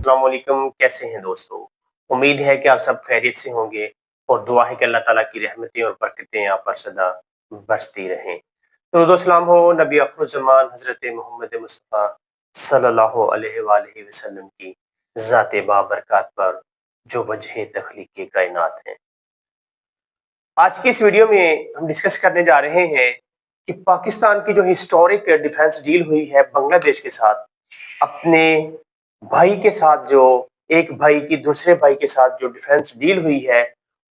अस्सलाम वालेकुम। कैसे हैं दोस्तों? उम्मीद है कि आप सब खैरियत से होंगे और दुआ है कि अल्लाह ताला की रहमतें और बरकतें आप पर सदा बरसती रहें। तो दोस्तों हो नबी अखरुज़्ज़मान हज़रत मोहम्मद मुस्तफ़ा सल्लल्लाहु अलैहि वालैहि वसल्लम की ज़ात बाबरकत पर जो वजह तख्लीक़ कायनात है। आज की इस वीडियो में हम डिस्कस करने जा रहे हैं कि पाकिस्तान की जो हिस्टोरिक डिफेंस डील हुई है बांग्लादेश के साथ, अपने भाई के साथ, जो एक भाई की दूसरे भाई के साथ जो डिफेंस डील हुई है,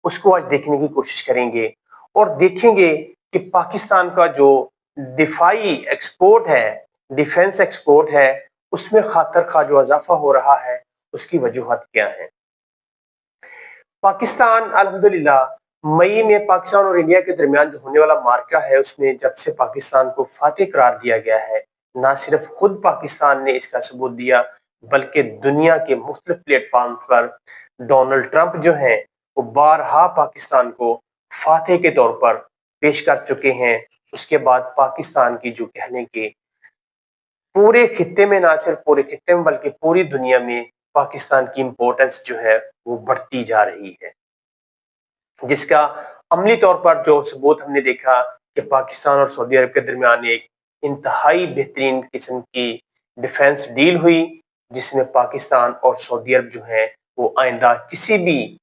उसको आज देखने की कोशिश करेंगे और देखेंगे कि पाकिस्तान का जो दिफाई एक्सपोर्ट है, डिफेंस एक्सपोर्ट है, उसमें खातर खा जो इजाफा हो रहा है, उसकी वजूहत क्या है। पाकिस्तान अल्हम्दुलिल्लाह मई में पाकिस्तान और इंडिया के दरमियान जो होने वाला मार्का है, उसमें जब से पाकिस्तान को फातेह करार दिया गया है, ना सिर्फ खुद पाकिस्तान ने इसका सबूत दिया बल्कि दुनिया के मुख्तलिफ प्लेटफॉर्म पर डोनाल्ड ट्रंप जो हैं वो बारहा पाकिस्तान को फातेह के तौर पर पेश कर चुके हैं। उसके बाद पाकिस्तान की जो कहने के पूरे खित्ते में, ना सिर्फ पूरे खित्ते में बल्कि पूरी दुनिया में पाकिस्तान की इंपॉर्टेंस जो है वो बढ़ती जा रही है, जिसका अमली तौर पर जो सबूत हमने देखा कि पाकिस्तान और सऊदी अरब के दरमियान एक इंतहाई बेहतरीन किस्म की डिफेंस डील हुई, जिसमें पाकिस्तान और सऊदी अरब जो है वो आइंदा किसी भी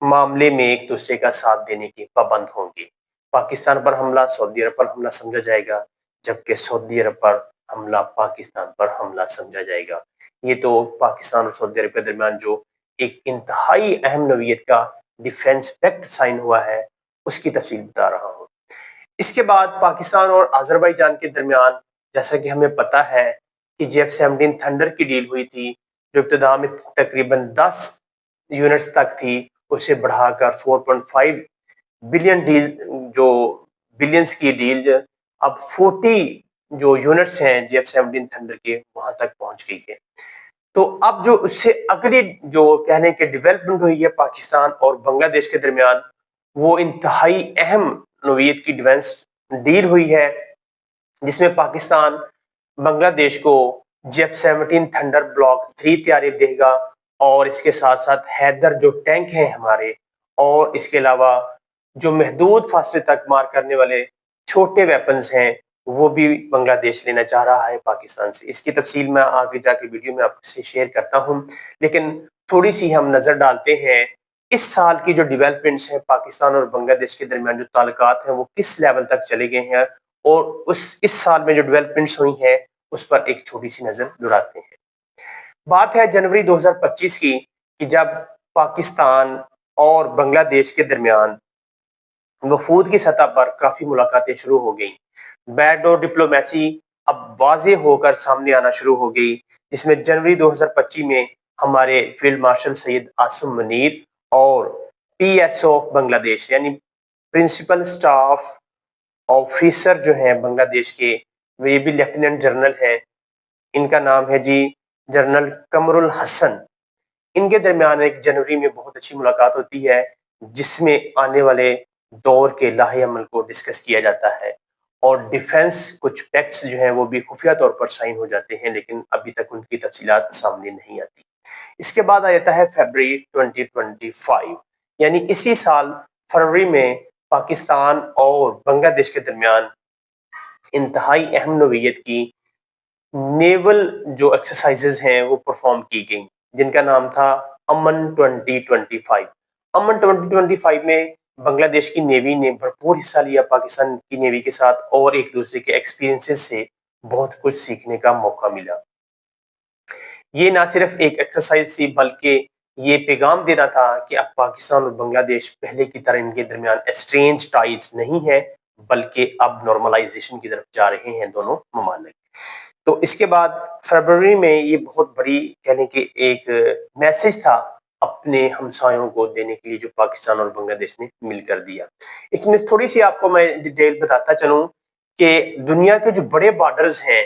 मामले में एक दूसरे का साथ देने के पाबंद होंगे। पाकिस्तान पर हमला सऊदी अरब पर हमला समझा जाएगा, जबकि सऊदी अरब पर हमला पाकिस्तान पर हमला समझा जाएगा। ये तो पाकिस्तान और सऊदी अरब के दरमियान जो एक इंतहाई अहम नौइयत का डिफेंस पैक्ट साइन हुआ है, उसकी तफसील बता रहा हूँ। इसके बाद पाकिस्तान और अजरबैजान के दरमियान, जैसा कि हमें पता है कि JF-17 थंडर की डील हुई थी, जो इब्तिदा में तकरीबन 10 यूनिट्स तक थी, उसे बढ़ाकर 4.5 बिलियन डील्स, जो बिलियंस की डील अब 40 जो यूनिट्स हैं JF-17 थंडर के, वहां तक पहुंच गई है। तो अब जो उससे अगली जो कहने के डेवलपमेंट हुई है पाकिस्तान और बांग्लादेश के दरमियान, वो इंतहाई अहम नौइयत की डिफेंस डील हुई है, जिसमें पाकिस्तान बांग्लादेश को JF-17 थंडर ब्लॉक 3 तैयारी देगा और इसके साथ साथ हैदर जो टैंक हैं हमारे, और इसके अलावा जो महदूद फासले तक मार करने वाले छोटे वेपन्स हैं, वो भी बांग्लादेश लेना चाह रहा है पाकिस्तान से। इसकी तफसील मैं आगे जाके वीडियो में आपसे शेयर करता हूं, लेकिन थोड़ी सी हम नजर डालते हैं इस साल की जो डेवलपमेंट्स हैं पाकिस्तान और बांग्लादेश के दरमियान, जो ताल्लुकात हैं वो किस लेवल तक चले गए हैं, और उस इस साल में जो डेवलपमेंट्स हुई हैं उस पर एक छोटी सी नजर दौड़ाते हैं। बात है जनवरी 2025 की, कि जब पाकिस्तान और बांग्लादेश के दरमियान वफूद की सतह पर काफी मुलाकातें शुरू हो गई। बैकडोर डिप्लोमेसी अब वाज़ेह होकर सामने आना शुरू हो गई, जिसमें जनवरी 2025 में हमारे फील्ड मार्शल सैयद आसिम मुनीर और PSO ऑफ बांग्लादेश, यानी प्रिंसिपल स्टाफ ऑफिसर जो हैं बांग्लादेश के, वे भी लेफ्टिनेंट जनरल हैं, इनका नाम है जी जनरल कमरुल हसन। इनके दरमियान एक जनवरी में बहुत अच्छी मुलाकात होती है, जिसमें आने वाले दौर के लाहे अमल को डिस्कस किया जाता है और डिफेंस कुछ पैक्ट्स जो हैं वो भी खुफिया तौर पर साइन हो जाते हैं, लेकिन अभी तक उनकी तफसीलात सामने नहीं आती। इसके बाद आ जाता है फरवरी 2025, यानी इसी साल फरवरी में पाकिस्तान और बांग्लादेश के दरमियान इंतहाई अहम नौइयत की नेवल जो एक्सरसाइजेज हैं वो परफॉर्म की गई, जिनका नाम था अमन 2025। अमन 2025 में बांग्लादेश की नेवी ने भरपूर हिस्सा लिया पाकिस्तान की नेवी के साथ, और एक दूसरे के एक्सपीरियंसेस से बहुत कुछ सीखने का मौका मिला। ये ना सिर्फ एक एक्सरसाइज थी, बल्कि ये पैगाम देना था कि अब पाकिस्तान और बांग्लादेश पहले की तरह इनके दरमियान एस्ट्रेंज टाइज नहीं है, बल्कि अब नॉर्मलाइजेशन की तरफ जा रहे हैं दोनों ममालिक। तो इसके बाद फरवरी में ये बहुत बड़ी कहने की एक मैसेज था अपने हमसायों को देने के लिए, जो पाकिस्तान और बांग्लादेश ने मिलकर दिया। इसमें थोड़ी सी आपको मैं डिटेल बताता चलूं कि दुनिया के जो बड़े बॉर्डर्स हैं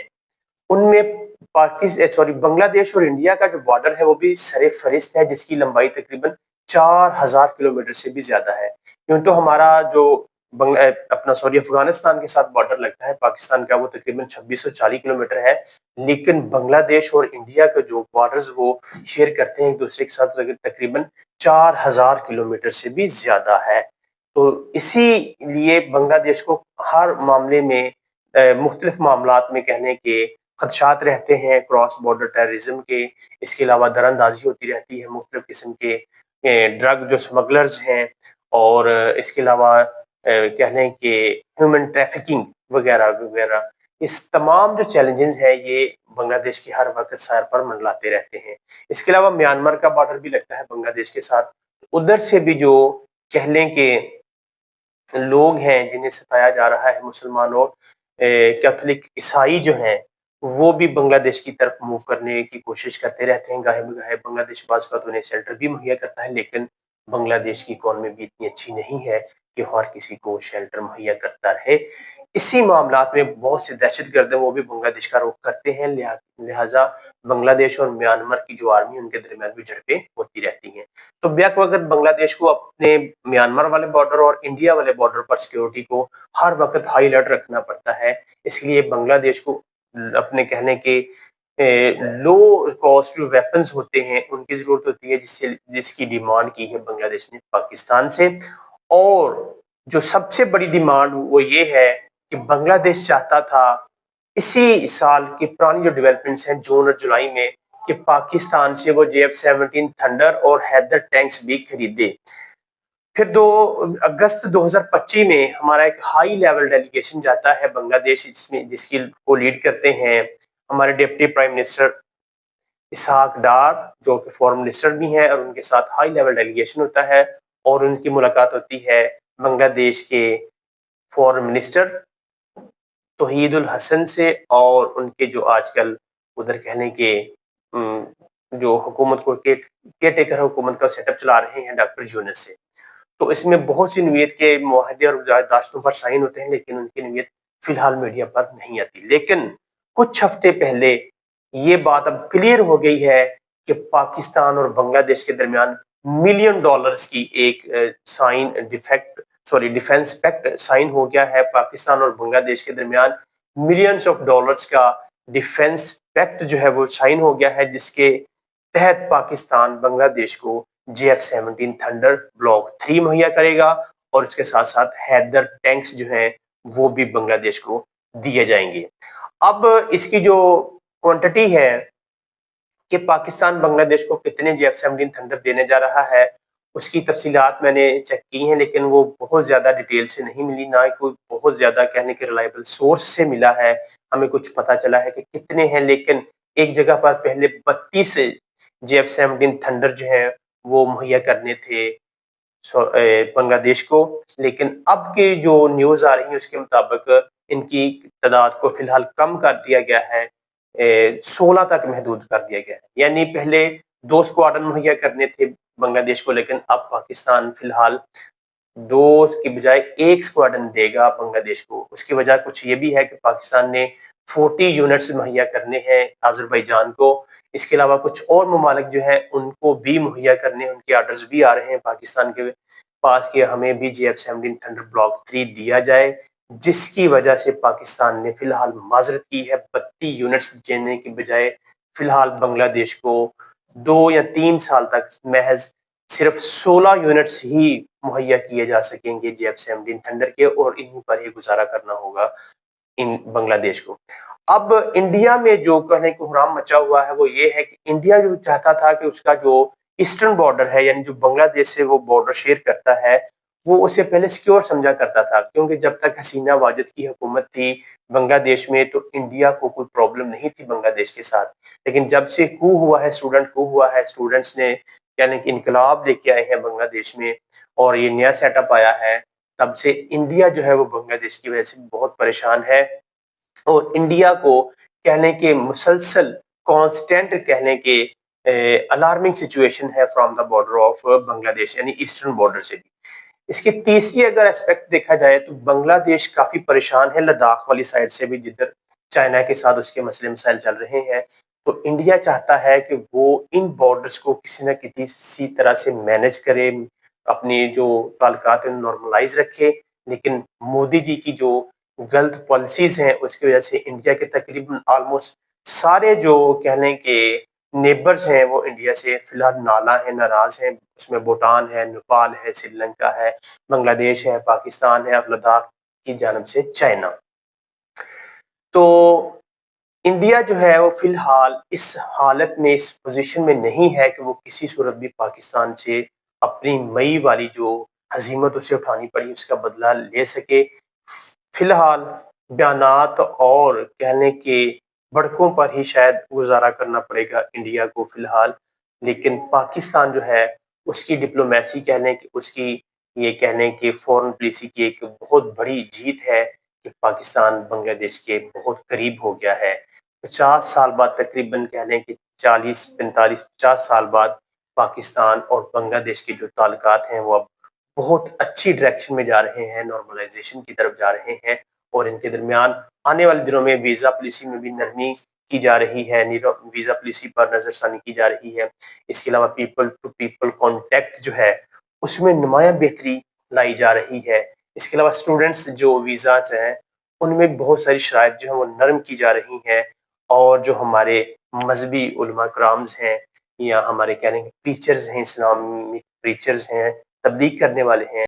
उनमें बांग्लादेश और इंडिया का जो बॉर्डर है वो भी सरे फहरिस्त है, जिसकी लंबाई तकरीबन 4000 किलोमीटर से भी ज्यादा है। यूं तो हमारा जो अफगानिस्तान के साथ बॉर्डर लगता है पाकिस्तान का, वो तकरीबन 2640 किलोमीटर है। लेकिन बांग्लादेश और इंडिया का जो बॉर्डर्स वो शेयर करते हैं एक दूसरे के साथ, तकरीबन 4000 किलोमीटर से भी ज्यादा है। तो इसीलिए बांग्लादेश को हर मामले में मुख्तलिफ मामलात में कहने के खदशात रहते हैं, क्रॉस बॉर्डर टेररिज्म के। इसके अलावा दरअंदाजी होती रहती है मुख्तलिफ किस्म के ड्रग जो स्मगलर्स हैं, और इसके अलावा कह लें कि ह्यूमन ट्रैफिकिंग वगैरह वगैरह। इस तमाम जो चैलेंजेस हैं ये बांग्लादेश की हर वक्त सर पर मंडलाते रहते हैं। इसके अलावा म्यांमार का बॉर्डर भी लगता है बांग्लादेश के साथ। उधर से भी जो कह लें कि लोग हैं जिन्हें सताया जा रहा है, मुसलमान और कैथोलिक ईसाई जो हैं, वो भी बांग्लादेश की तरफ मूव करने की कोशिश करते रहते हैं गाहे बगाहे। बांग्लादेश बाज़ औक़ात उन्हें शेल्टर भी मुहैया करता है, लेकिन बांग्लादेश की इकॉनमी भी इतनी अच्छी नहीं है कि हर किसी को शेल्टर मुहैया करता रहे। इसी मामलात में बहुत से दहशतगर्द हैं, वो भी बांग्लादेश का रुख करते हैं। लिहाजा बांग्लादेश और म्यांमार की जो आर्मी, उनके दरमियान भी झड़पें होती रहती हैं। तो बैक वक्त बांग्लादेश को अपने म्यांमार वाले बॉर्डर और इंडिया वाले बॉर्डर पर सिक्योरिटी को हर वक्त हाई अलर्ट रखना पड़ता है। इसलिए बांग्लादेश को अपने कहने के लो कॉस्ट जो वेपन्स होते हैं उनकी जरूरत होती है, जिसकी डिमांड की है बांग्लादेश ने पाकिस्तान से। और जो सबसे बड़ी डिमांड वो ये है कि बांग्लादेश चाहता था इसी साल की पुरानी जो डेवलपमेंट्स हैं जून और जुलाई में, कि पाकिस्तान से वो JF-17 थंडर और हैदर टैंक्स भी खरीदे। फिर 2 अगस्त 2025 में हमारा एक हाई लेवल डेलीगेशन जाता है बांग्लादेश, जिसकी को लीड करते हैं हमारे डिप्टी प्राइम मिनिस्टर इसहाक डार, जो कि फॉरेन मिनिस्टर भी हैं, और उनके साथ हाई लेवल डेलीगेशन होता है और उनकी मुलाकात होती है बांग्लादेश के फॉरेन मिनिस्टर तौहीद उल हसन से, और उनके जो आजकल उधर कहने के जो हुकूमत को केयर टेकर हुकूमत का सेटअप चला रहे हैं डॉक्टर यूनुस से। तो इसमें बहुत सी नीयत के मुआहदे और याददाश्तों पर साइन होते हैं, लेकिन उनकी नीयत फिलहाल मीडिया पर नहीं आती। लेकिन कुछ हफ्ते पहले ये बात अब क्लियर हो गई है कि पाकिस्तान और बांग्लादेश के दरमियान $मिलियन की एक साइन डिफेंस पैक्ट साइन हो गया है। पाकिस्तान और बांग्लादेश के दरमियान $मिलियंस का डिफेंस पैक्ट जो है वो साइन हो गया है, जिसके तहत पाकिस्तान बांग्लादेश को JF-17 थंडर ब्लॉक 3 मुहैया करेगा, और इसके साथ साथ हैदर टैंक्स जो हैं वो भी बांग्लादेश को दिए जाएंगे। अब इसकी जो क्वांटिटी है कि पाकिस्तान बांग्लादेश को कितने JF-17 थंडर देने जा रहा है, उसकी तफसीलात मैंने चेक की हैं, लेकिन वो बहुत ज्यादा डिटेल से नहीं मिली, ना कोई बहुत ज्यादा कहने के रिलायबल सोर्स से मिला है। हमें कुछ पता चला है कि कितने हैं, लेकिन एक जगह पर पहले 32 JF-17 थंडर जो है वो मुहैया करने थे बांग्लादेश को, लेकिन अब के जो न्यूज आ रही है उसके मुताबिक इनकी तादाद को फिलहाल कम कर दिया गया है, 16 तक महदूद कर दिया गया है। यानी पहले 2 स्क्वाड्रन मुहैया करने थे बांग्लादेश को, लेकिन अब पाकिस्तान फिलहाल 2 की बजाय 1 स्क्वाड्रन देगा बांग्लादेश को। उसकी वजह कुछ ये भी है कि पाकिस्तान ने 40 यूनिट्स मुहैया करने हैं अजरबैजान को। इसके अलावा कुछ और ममालिक जो है उनको भी मुहैया करने, उनके ऑर्डर्स भी आ रहे हैं पाकिस्तान के पास कि हमें भी JF-17 थंडर ब्लॉक 3 दिया जाए, जिसकी वजह से पाकिस्तान ने फिलहाल माजरत की है 32 यूनिट्स देने की बजाय फिलहाल बांग्लादेश को 2 या 3 साल तक महज सिर्फ 16 यूनिट्स ही मुहैया किए जा सकेंगे JF-17 थंडर के, और इन्हीं पर ही गुजारा करना होगा इन बांग्लादेश को। अब इंडिया में जो कहने को हुराम मचा हुआ है वो ये है कि इंडिया जो चाहता था कि उसका जो ईस्टर्न बॉर्डर है, यानी जो बांग्लादेश से वो बॉर्डर शेयर करता है, वो उसे पहले सिक्योर समझा करता था, क्योंकि जब तक हसीना वाजिद की हुकूमत थी बांग्लादेश में तो इंडिया को कोई प्रॉब्लम नहीं थी बांग्लादेश के साथ। लेकिन जब से कू हुआ है, स्टूडेंट्स ने यानी कि इनकलाब लेके आए हैं बांग्लादेश में, और ये नया सेटअप आया है, तब से इंडिया जो है वो बांग्लादेश की वजह से बहुत परेशान है। और इंडिया को कहने के मुसलसल कांस्टेंट कहने के अलार्मिंग सिचुएशन है from the border of Bangladesh, यानी ईस्टर्न बॉर्डर से भी। इसकी तीसरी अगर एस्पेक्ट देखा जाए तो बांग्लादेश काफी परेशान है लद्दाख वाली साइड से भी, जिधर चाइना के साथ उसके मसले मसाइल चल रहे हैं। तो इंडिया चाहता है कि वो इन बॉर्डर्स को किसी न किसी तरह से मैनेज करे, अपनी जो ताल्लुकात नॉर्मलाइज रखे, लेकिन मोदी जी की जो गलत पॉलिसीज हैं उसकी वजह से इंडिया के तकरीबन ऑलमोस्ट सारे जो कह लें कि नेबर्स हैं वो इंडिया से फिलहाल नाराज हैं। उसमें भूटान है, नेपाल है, श्रीलंका है, बांग्लादेश है, पाकिस्तान है और लद्दाख की जानब से चाइना। तो इंडिया जो है वो फिलहाल इस हालत में, इस पोजीशन में नहीं है कि वो किसी सूरत भी पाकिस्तान से अपनी मई वाली जो हजीमत उसे उठानी पड़ी उसका बदला ले सके। फिलहाल बयानात और कहने के भड़कों पर ही शायद गुजारा करना पड़ेगा इंडिया को फिलहाल। लेकिन पाकिस्तान जो है उसकी डिप्लोमेसी कह लें कि उसकी ये कह लें कि फॉरेन पॉलिसी की एक बहुत बड़ी जीत है कि पाकिस्तान बांग्लादेश के बहुत करीब हो गया है। 50 साल बाद, तकरीबन कह लें कि 40, 45, 50 साल बाद पाकिस्तान और बांग्लादेश के जो ताल्लुकात हैं वो अब बहुत अच्छी डायरेक्शन में जा रहे हैं, नॉर्मलाइजेशन की तरफ जा रहे हैं और इनके दरमियान आने वाले दिनों में वीज़ा पॉलिसी में भी नरमी की जा रही है, वीज़ा पॉलिसी पर नज़रसानी की जा रही है। इसके अलावा पीपल टू पीपल कॉन्टैक्ट जो है उसमें नुमायाँ बेहतरी लाई जा रही है। इसके अलावा स्टूडेंट्स जो वीज़ाज़ हैं उनमें बहुत सारी शराइत जो है वो नरम की जा रही हैं और जो हमारे मजहबी उलमा कराम्स हैं या हमारे कह लें टीचर्स हैं, इस्लामिक टीचर्स हैं, तबलीग करने वाले हैं,